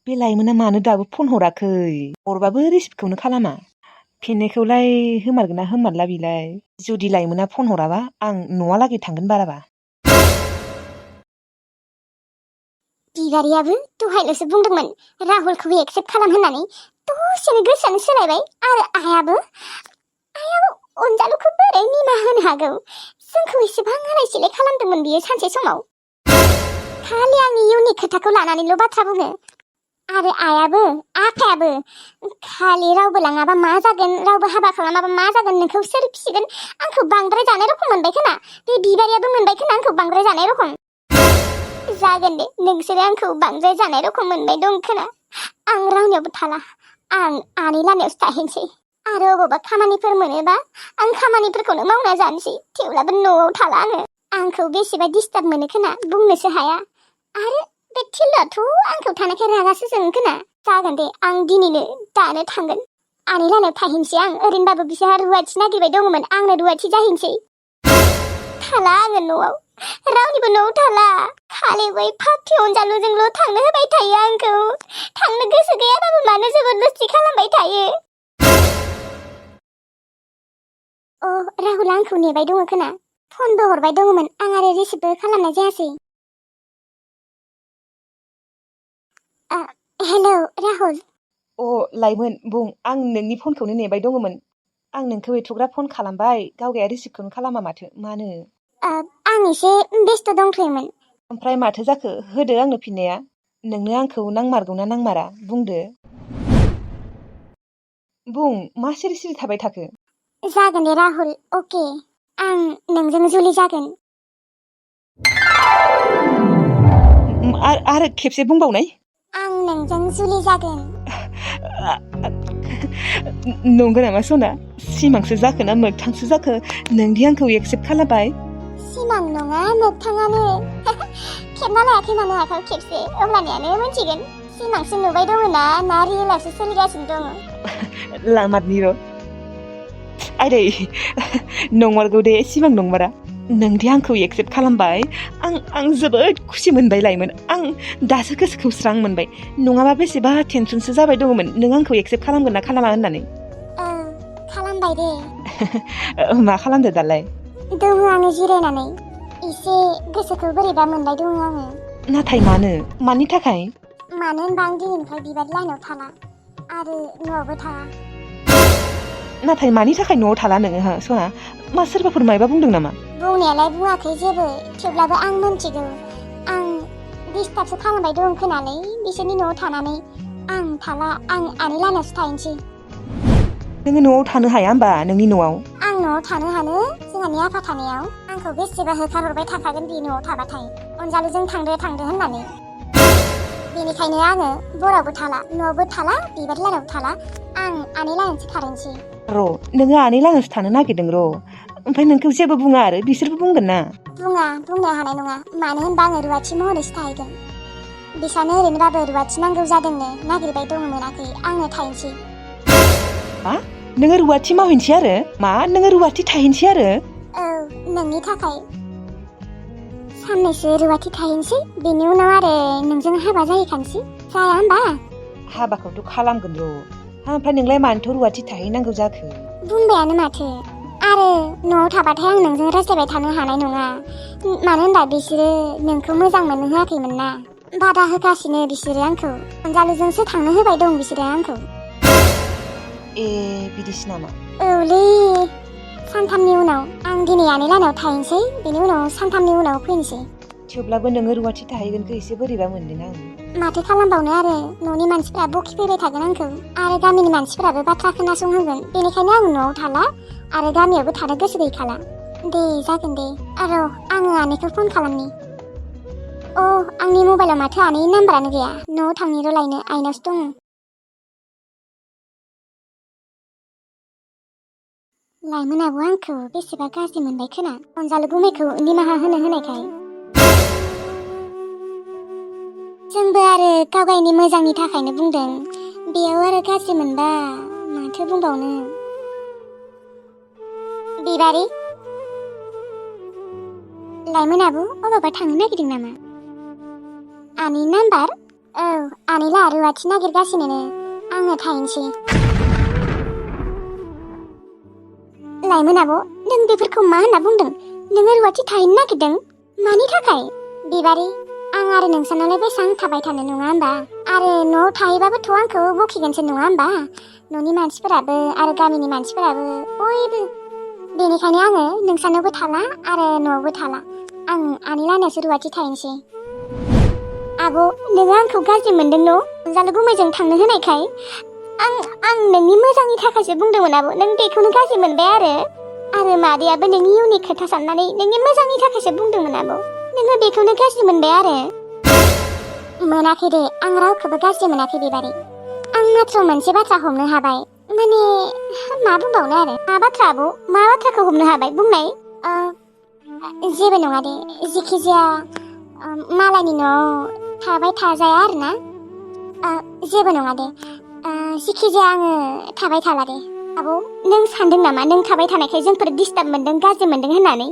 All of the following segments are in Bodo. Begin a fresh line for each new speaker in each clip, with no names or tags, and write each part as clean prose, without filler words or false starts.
बे लाइमोना मानो दाबो फन हराखै? हरबाबो रिसिभखौनो खालामा। फिननायखौलाय होमारगोन ना होमारला बिलाय? जुदि लाइमोना फन हराबा आं न'आलागै थांगोन बाराबा।
बिबारियाबो दहायल'सो बुंदोंमोन राहुलखौ एक्सेप्ट खालाम होननानै दसेनो गोसोआनो सोलायबाय आरो आइयाबो अनजालुखौ बोरै निमाहा होनो हागौ? जोंखौ एसेबां आलाय सिलाय खालामदोंमोन बियो सानसे समाव। खालि आंनि इयुननि खोथाखौ लानानैल' बाथ्रा बुङो। आरो आइयाबो आफायाबो खालि रावबो लाङाबा मा जागोन, रावबो हाबा खालामाबा मा जागोन, नोंखौ सोर फिसिगोन, आंखौ बांद्राय जानाय रखम मोनबाय खोना। बे बिबारियाबो मोनबाय खोना आंखौ बांद्राय जानाय रखम। जागोन दे, नोंसोरो आंखौ बांद्राय जानाय रखम मोनबाय दं खोना। आं रावनियावबो थाला, आं आनै लानायावसो थाहैनोसै। आरो अबावबा खामानिफोर मोनोबा आं खामानिफोरखौनो मावना जानोसै। थेवब्लाबो न'आव थाला आङो। आंखौ बेसेबा डिस्टार्ब मोनो खोना, बुंनोसो हाया। आरो बे थिलुआथ' आंखौ थानायखाय रागासो जोङो खोना। जागोन दे, आं दिनैनो दानो थांगोन। आनै लानायाव थाहैनोसै आं। ओरैनोबाबो बिसोरहा रुवाथि नागिरबाय दङमोन, आंनो रुवाथि जाहैनोसै। थाला आङो न'आव, रावनिबो न'आव थाला। खालि बै फाफि अनजालुजोंल' थांनो होबाय थायो आंखौ। थांनो गोसो गैयाबाबो मानो जबरदस्ति खालामबाय थायो। राहुल आंखौ नेबाय दङ खोना। फनबो हरबाय दङमोन, आं आरो रिसिभबो खालामनाय जायासै। हेलौ राहुल।
लाइमोन बुं, आं नोंनि फनखौनो नेबाय दङमोन। आं नोंखौ एथ'ग्रा फन खालामबाय, गावगाया रिसिभखौनो खालामा माथो, मानो?
आं एसे बेस्थ' दंथ'योमोन।
ओमफ्राय माथो जाखो? होदो आंनो फिननाया। नोंनो आंखौ नांमारगौना नांमारा बुंदो। बुं, मा सिरि सिरि थाबाय थाखो?
जागोन दे राहुल, अके। आं नोंजों जुलि जागोन।
आरो खेबसे बुंबावनाय।
आं नोंजों जुलि जागोन।
नंगौ नामा सना? सिमांसो जाखो ना मोगथांसो जाखो नोंदि आंखौ एक्सेप्ट खालामबाय?
सिमां नङा, मोगथाङानो। खेबना लायाखै मानो आखायाव खेबसे, अब्लानियानो मोनथिगोन सिमांसो नुबाय दङ ना रियेलासो सोलिगासिनो दङ।
लामारनि र' आइदै नंमारगौ दे, सिमां नंमारा। नोंदि आंखौ एक्सेप्ट खालामबाय, आं जोबोद खुसि मोनबाय लाइमोन। आं दासो गोसोखौ स्रां मोनबाय। नङाबा बेसेबा टेनसनसो जाबाय दङमोन नों आंखौ एक्सेप्ट खालामगोन ना खालामा होननानै।
खालामबाय दे।
मा खालामदो दालाय?
दङ आङो जिरायनानै। एसे गोसोखौ बोरैबा मोनबाय दङ आङो।
नाथाय मानो? मानि थाखाय?
मानो होनबा आं दिनैनिफ्राय बिबार लाइनाव थाला आरो न'आवबो थाया।
नाथाय मानि थाखाय न'आव थाला नोङो हा सना? मा सोरबाफोर मायबा बुंदों नामा?
बुंनायालाय बुङाखै जेबो, थेवब्लाबो आं मोनथिगौ आं डिस्टार्बसो खालामबाय दं खोनालै बिसोरनि न'आव थानानै। आं थाला, आं आनै लानावसो थाहैनोसै।
नोङो न'आव थानो हाया होमबा, नोंनि न'आव?
आं न'आव थानो हानो, जोंहानि आफा थानायाव आंखौ बेसेबा होखारहरबाय थाखागोन बि न'आव थाबाथाय, अनजालुजों थांदो होननानै। बेनिखायनो आङो बरावबो थाला, न'आवबो थाला, बिबार लानावबो थाला। आं आनै लानावसो थाहैनोसै।
र' नोङो आनै लानावसो थानो नागिरदों र', ओमफ्राय नोंखौ जेबो बुङा आरो बिसोरबो बुंगोन ना?
बुंनो हानाय नङा, मानो होनबा आङो रुवाथि महरैसो थाहैगोन। बिसानो ओरैनोबाबो रुवाथि नांगौ जादोंनो, नागिरबाय दङ मोनाखै, आंनो थाहैनोसै।
मा? नोङो रुवाथि मावहैनोसै आरो? मा नोङो रुवाथि थाहैनोसै आरो?
औ, नोंनि थाखाय साननैसो रुवाथि थाहैनोसै, बेनि उनाव आरो नोंजों हाबा जाहैखानोसै, जाया होमबा?
हाबाखौथ' खालामगोन र', ओमफ्राय नोंलाय मानोथ' रुवाथि थाहैनांगौ जाखो?
बुंबायानो माथो। आरो न'आव थाबाथाय आं नोंजों रायज्लायबाय थानो हानाय नङा, मानो होनबा बिसोरो नोंखौ मोजां मोननो होआखैमोन ना। बादा होगासिनो बिसोरो आंखौ, अनजालुजोंसो थांनो होबाय दं बिसोरो आंखौ।
बिदिसो नामा?
औलै, सानथामनि उनाव आं दिनै आनै लानाव थाहैनोसै, बेनि उनाव सानथामनि उनाव फैनोसै।
थेवब्लाबो नोङो रुवाथि थाहैगोनखौ एसे बोरैबा मोनदों आं।
माथो खालामबावनो आरो, न'नि मानसिफ्रा बखिफैबाय थागोन आंखौ, आरो गामिनि मानसिफोराबो बाथ्रा खोनासंहोगोन। बेनिखायनो आं न'आव थाला आरो गामियावबो थानो गोसो गैखाला। दे जागोन दे, आरो आङो आनैखौ फन खालामनि। आंनि मबाइलाव माथो आनैनि नाम्बारानो गैया, न'आव थांनि र' लायनो, आइनावसो दङ। लाइमोनाबो आंखौ बेसेबा गाज्रि मोनबाय खोना, अनजालु गुमैखौ निमाहा होनायखाय। जोंबो आरो गावगायनि मोजांनि थाखायनो बुंदों, बेयाव आरो गाज्रि मोनबा माथो बुंबावनो। बिबारि, लाइमोनाबो अबावबा थांनो नागिरदों नामा? आनैनि नाम्बार? औ आनैला रुवाथि नागिरगासिनो आङो थाहैनोसै। लाइमोन आब' नों बेफोरखौ मा होनना बुंदों? नोङो रुवाथि थाहैनो नागिरदों? मानि थाखाय? बिबारि आं आरो नोंसानावलाय बेसेबां थाबाय थानो नङा होमबा? आरो न'आव थाहैबाबोथ' आंखौ बखिगोनसो नङा होमबा? न'नि मानसिफोराबो आरो गामिनि मानसिफोराबो बयबो। बेनिखायनो आङो नोंसानावबो थाला आरो न'आवबो थाला। आं आनैलानियावसो रुवाथि थाहैनोसै। आब' नोङो आंखौ गाज्रि मोनदों न'? अनजालु गुमैजों थांनो होनायखाय? आं नोंनि मोजांनि थाखायसो बुंदोंमोन आब'। नों बेखौनो गाज्रि मोनबाय आरो मादैयाबो नोंनि इयुननि खोथा साननानै नोंनि मोजांनि थाखायसो बुंदोंमोन आब'। नोङो बेखौनो गाज्रि मोनबाय मोनाखै दे, आं रावखौबो गाज्रि मोनाखै बिबारि। आं मात्र मोनसे बाथ्रा हमनो हाबाय। माने मा बुंबावनो आरो। मा बाथ्रा आब'? मा बाथ्राखौ हमनो हाबाय बुंनाय? जेबो नङा दे, जेखि जाया मालायनि न'आव थाबाय थाजाया आरोना। जेबो नङा दे, जेखि जाया आङो थाबाय थाला दे। आब' नों सानदों नामा नों थाबाय थानायखाय जोंफोर डिस्टार्ब मोनदों, गाज्रि मोनदों होननानै?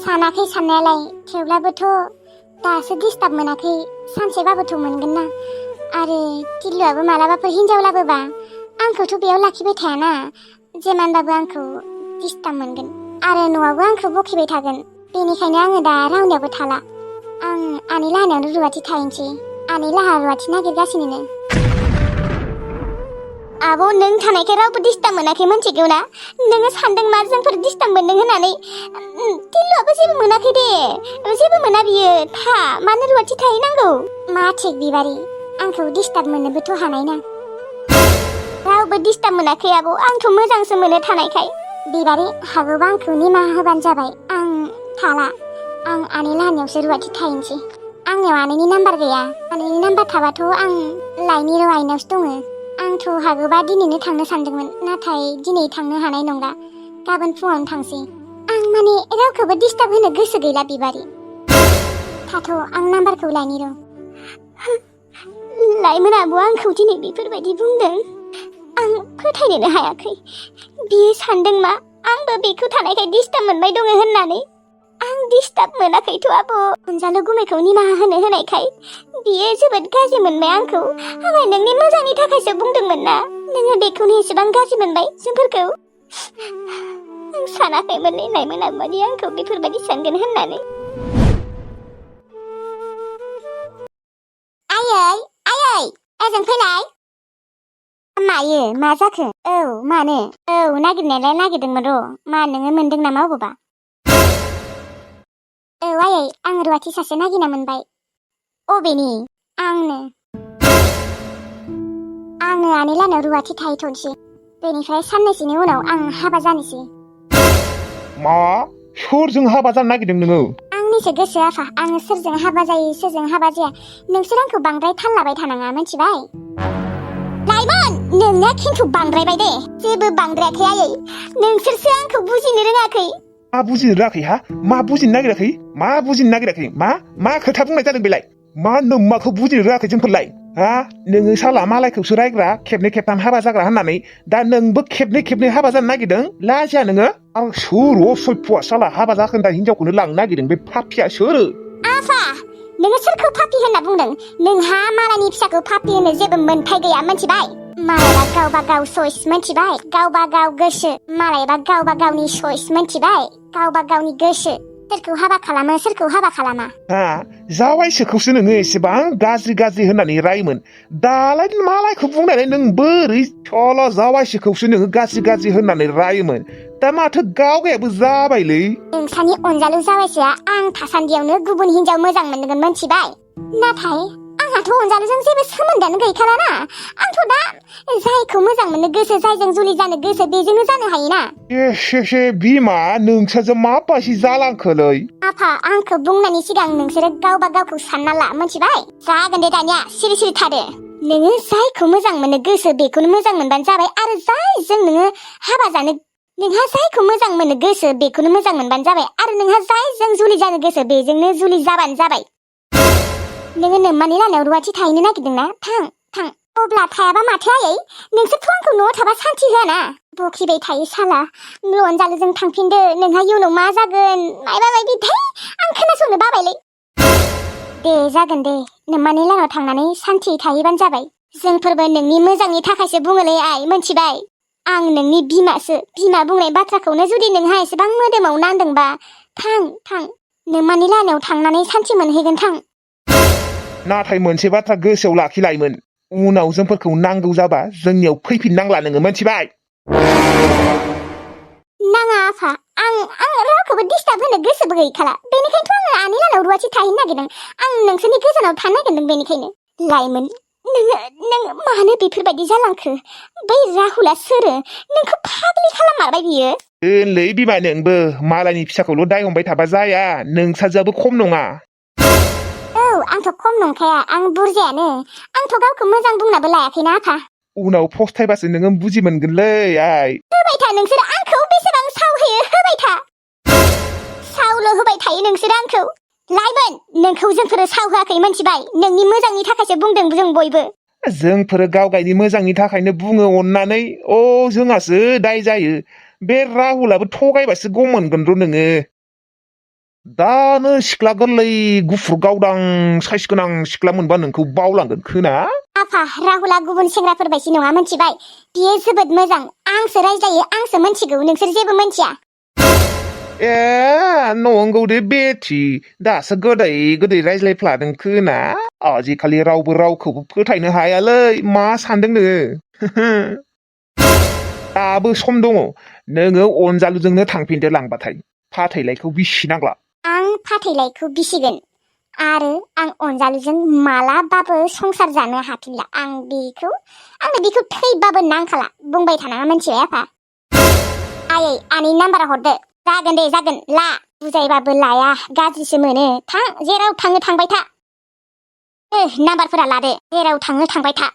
सानाखै साननायालाय, थेवब्लाबोथ' दासो डिस्टार्ब मोनाखै, सानसेबाबोथ' मोनगोन ना। आरो टिल्लुआबो मालाबाफोर हिनजाव लाबोबा आंखौथ' बेयाव लाखिबाय थायाना। जेमानबाबो आंखौ डिस्टार्ब मोनगोन आरो न'आवबो आंखौ बखिबाय थागोन। बेनिखायनो आङो दा रावनियावबो थाला। आं आनैलाहानियावनो रुवाथि थाहैनोसै। आनैलाहा रुवाथि नागिरगासिनो। आब' नों थानायखाय रावबो डिस्टार्ब मोनाखै मिथिगौ ना? नोङो सानदों मा जोंफोर डिस्टार्ब मोनदों होननानै? टिल्लुआबो जेबो मोनाखै दे, जेबो मोना बियो। था मानो रुवाथि थाहैनांगौ? मा थिग बिबारि, आंखौ डिस्टार्ब मोननोबोथ' हानायना। रावबो डिस्टार्ब मोनाखै आब', आंथ' मोजांसो मोनो थानायखाय। बिबारि हागौबा आंखौ निमाहा होबानो जाबाय। आं थाला। आं आनैलाहानियावसो रुवाथि थाहैनोसै। आंनियाव आनैनि नाम्बार गैया। आनैनि नाम्बार थाबाथ' आं लाइनि र' आइनावसो दङ। आंथ' हागौबा दिनैनो थांनो सानदोंमोन, नाथाय दिनै थांनो हानाय नंला। गाबोन फुङावनो थांसै। आं माने रावखौबो डिस्टार्ब होनो गोसो गैला बिबारि। थाथ' आं नाम्बारखौ लायनि र'। लाइमोन आब'आ आंखौ दिनै बेफोरबायदि बुंदों। आं फोथायनोनो हायाखै। बियो सानदों मा आंबो बेखौ थानायखाय डिस्टार्ब मोनबाय दङ होननानै। आं डिस्टार्ब मोनाखैथ' आब'। अनजालु गुमैखौ निमाहा होनायखाय बियो जोबोद गाज्रि मोनबाय आंखौ। आंलाय नोंनि मोजांनि थाखायसो बुंदोंमोन ना। नोङो बेखौनो एसेबां गाज्रि मोनबाय जोंफोरखौ। आं सानाखैमोनलै लाइमोन आब'आदि आंखौ बेफोरबायदि सानगोन होननानै। आयै ओजों फैलाय। मायो मा जाखो? औ मानो? औ नागिरनायालाय नागिरदोंमोन र'। मा नोङो मोनदों नामा अबावबा? औ आयै आं रुवाथि सासे नागिरना मोनबाय। अबेनि? आंनो आनैलाहानियाव रुवाथि थाहैथ'नोसै। बेनिफ्राय साननैसोनि उनाव आं हाबा जानोसै।
मा? सोरजों हाबा जानो नागिरदों नोङो?
आंनिसो गोसो आफा, आङो सोरजों हाबा जायो सोरजों हाबा जाया नोंसोर आंखौ बांद्राय थाल लाबाय थानाङा, मिथिबाय? लाइमोन नोंनिया खिन्थु बांद्रायबाय दे। जेबो बांद्रायाखै आयै, नोंसोरसो आंखौ बुजिनो रोङाखै।
मा बुजिनो रोङाखै हा? मा बुजिनो नागिराखै? मा बुजिनो नागिराखै? मा खोथा बुंनाय जादों बेलाय? मा नोम्माखौ बुजिनो रोङाखै जोंफोरलाय? हा? नोङो साला मालायखौसो रायग्रा, खेबनै खेबथाम हाबा जाग्रा होननानै दा नोंबो खेबनै हाबा जानो नागिरदों? लाजिया नोङो? आं सोर असभ्यआ साला हाबा जाखोन्दा हिनजावखौनो लांनो नागिरदों? बे पापिया सोर?
आफा नोङो सोरखौ पापि होनना बुंदों? नोंहा मालायनि फिसाखौ पापि होनो जेबो मोन्थाय गैया, मिथिबाय? मालायबा गावबा गाव चइस, मिथिबाय? गावबा गाव गोसो। मालायबा गावबा गावनि चइस, मिथिबाय? गावबा गावनि गोसो। सोरखौ हाबा खालामो सोरखौ हाबा खालामा।
हा? जावायसोखौसो नोङो एसेबां गाज्रि होननानै रायोमोन। दालाय मालायखौ बुंनानै नों बोरै सल' जावायसोखौसो नोङो गाज्रि होननानै रायोमोन। दा माथो गावगायाबो जाबायलै।
नोंसानि अनजालु जावायसोआ आं थासान्दियावनो गुबुन हिनजाव मोजां मोनगोन, मिथिबाय? नाथाय आंहाथ' अनजालुजों जेबो सोमोन्दोआनो गैखालाना। आंथ' दा जायखौ मोजां मोननो गोसो, जायजों जुलि जानो गोसो बेजोंनो जानो हायोना।
बिमा नोंसोरजों माबायदि जालांखोलै?
आफा आंखौ बुंनायनि सिगां नोंसोरो गावबा गावखौ सानना ला, मिथिबाय? जागोन दे दानिया सिरि थादो। नोङो जायखौ मोजां मोननो गोसो बेखौनो मोजां मोनबानो जाबाय। आरो जायजों नोङो हाबा जानो, नोंहा जायखौ मोजां मोननो गोसो बेखौनो मोजां मोनबानो जाबाय। आरो नोंहा जायजों जुलि जानो गोसो बेजोंनो जुलि जाबानो जाबाय। नोङो नोम्मानि लानायाव रुवाथि थाहैनो नागिरदोंना? थां। अब्ला थायाबा माथो आयै? नोंसोरथ' आंखौ न'आव थाबा सान्थि होआना। बखिबाय थायो साला। अनजालुजों थांफिनदो, नोंहा इयुनाव मा जागोन मायबा मायबि। आं खोनासंनो बाबायलै। दे जागोन दे नोम्मानि लानाव थांनानै सान्थि थाहैबानो जाबाय जोंफोरबो नोंनि मोजांनि थाखायसो बुङोलै आइ मोनथिबाय आं नोंनि बिमासो बिमा बुंनाय बाथ्राखौनो जुदि नोंहा एसेबां मोदोमाव नांदोंबा थां नोम्मानि लानायाव थांनानै सान्थि मोनहैगोन थां
नाथाय मोनसे बाथ्रा गोसोआव लाखिलायमोन उनाव जोंफोरखौ नांगौ जाबा जोंनियाव फैफिननांला नोङो मोनथिबाय
नाङा आफा आं रावखौबो डिस्टार्ब होनो गोसोबो गैखाला बेनिखायनोथ' आङो आनि लानाव रुवाथि थाहैनो नागिरदों आं नोंसोरनि गोजानाव थानो नागिरदों बेनिखायनो लाइमोन नोङो मानो बेफोरबायदि जालांखो बै राहुला सोरो नोंखौ फाग्लि खालाममारबाय बियो
दोनलै बिमा नोंबो मालायनि फिसाखौल' दाय हमबाय थाबा जाया नोंसाजोआबो खम नङा
औ आंथ' खम नंखाया आं बुरजायानो आंथ' गावखौ मोजां बुंनाबो लायाखैना आफा
उनाव फस्थायबासो नोङो बुजि मोनगोनलै आइ
होबाय था नोंसोर आंखौ बेसेबां साव होयो होबाय था सावल' होबाय थायो नोंसोर आंखौ लाइमोन नोंखौ जोंफोरो साव होआखै मोनथिबाय नोंनि मोजांनि थाखायसो बुंदों जों बयबो
जोंफोरो गावगायनि मोजांनि थाखायनो बुङो अननानै जोंहासो दाय जायो बे राहुलाबो थगायबासो गम मोनगोन र' नोङो दानो सिख्ला गोरलै गुफुर गावदां साइस गोनां सिख्ला मोनबा नोंखौ बावलांगोन खोना
आफा राहुला गुबुन सेंग्राफोरबायदि नङा मोनथिबाय बियो जोबोद मोजां आंसो रायज्लायो आंसो मोनथिगौ नोंसोर जेबो मोनथिया
ए नंगौ दे बेथि दासो गोदै रायज्लायफ्लादों खोना आजिखालि रावबो रावखौबो फोथायनो हायालै मा सानदों नोङो दाबो सम दङ नोङो अनजालुजोंनो थांफिनदो लांबाथाय फाथैलायखौ बिसिनांला
आं फाथैलायखौ बिसिगोन आरो आं अनजालुजों मालाबाबो संसार जानो हाफिनला आंनो बेखौ थैबाबो नांखाला बुंबाय थानाङा मोनथिबाय आफा आयै आनि नाम्बारा हरदो जागोन दे जागोन ला बुजायबाबो लाया गाज्रिसो मोनो जेराव थाङो थांबाय था नाम्बारफोरा लादो जेराव थाङो थांबाय था